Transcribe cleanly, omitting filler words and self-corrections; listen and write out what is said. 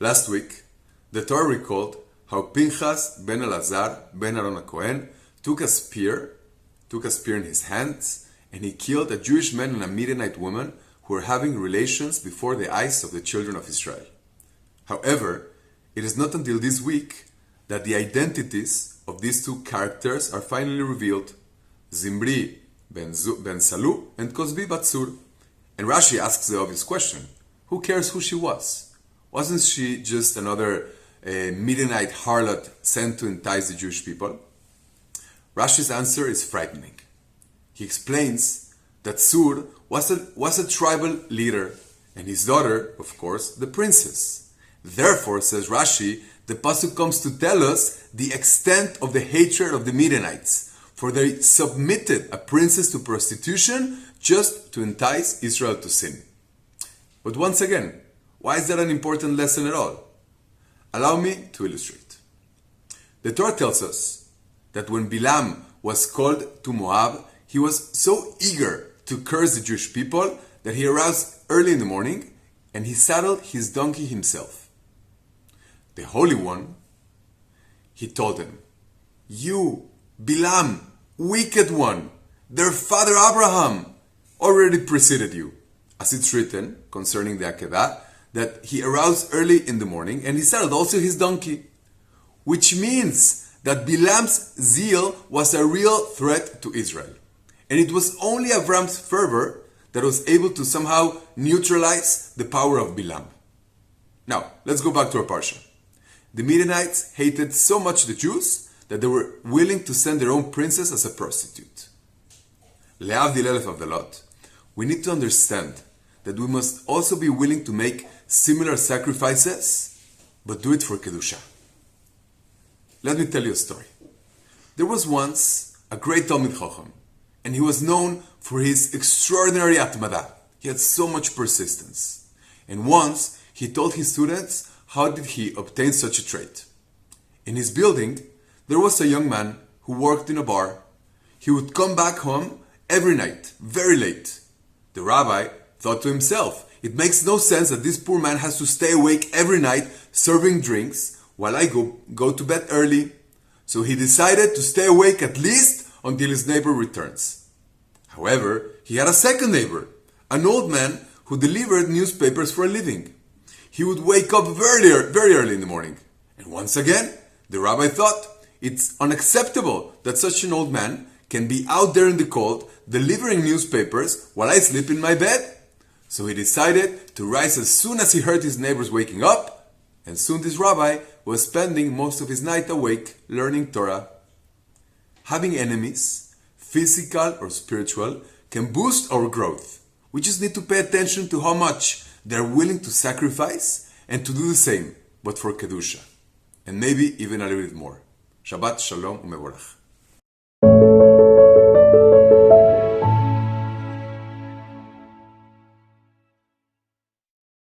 Last week, the Torah recalled how Pinchas ben Elazar ben Aaron HaKohen took a spear in his hands, and he killed a Jewish man and a Midianite woman who were having relations before the eyes of the children of Israel. However, it is not until this week that the identities of these two characters are finally revealed: Zimri ben Salu and Kozbi bat Sur. And Rashi asks the obvious question: who cares who she was? Wasn't she just another Midianite harlot sent to entice the Jewish people? Rashi's answer is frightening. He explains that Sur was a tribal leader, and his daughter, of course, the princess. Therefore, says Rashi, the pasuk comes to tell us the extent of the hatred of the Midianites, for they submitted a princess to prostitution just to entice Israel to sin. But once again, why is that an important lesson at all? Allow me to illustrate. The Torah tells us that when Bilam was called to Moab, he was so eager to curse the Jewish people that he arose early in the morning and he saddled his donkey himself. The Holy One, he told him, "You, Bilam, wicked one, their father Abraham already preceded you." As it's written concerning the Akedah, that he arose early in the morning and he saddled also his donkey, which means that Bilam's zeal was a real threat to Israel. And it was only Avram's fervor that was able to somehow neutralize the power of Bilam. Now, let's go back to our parsha. The Midianites hated so much the Jews that they were willing to send their own princess as a prostitute. Le'avdil elef avdalot, we need to understand that we must also be willing to make similar sacrifices, but do it for Kedusha. Let me tell you a story. There was once a great Talmid Chacham, and he was known for his extraordinary atmada. He had so much persistence. And once he told his students how did he obtain such a trait. In his building, there was a young man who worked in a bar. He would come back home every night, very late. The rabbi thought to himself, it makes no sense that this poor man has to stay awake every night serving drinks while I go to bed early. So he decided to stay awake at least until his neighbor returns. However, he had a second neighbor, an old man who delivered newspapers for a living. He would wake up very early in the morning. And once again, the rabbi thought it's unacceptable that such an old man can be out there in the cold delivering newspapers while I sleep in my bed. So he decided to rise as soon as he heard his neighbors waking up, and soon this rabbi was spending most of his night awake learning Torah. Having enemies, physical or spiritual, can boost our growth. We just need to pay attention to how much they're willing to sacrifice and to do the same, but for Kedusha. And maybe even a little bit more. Shabbat Shalom Umevorach.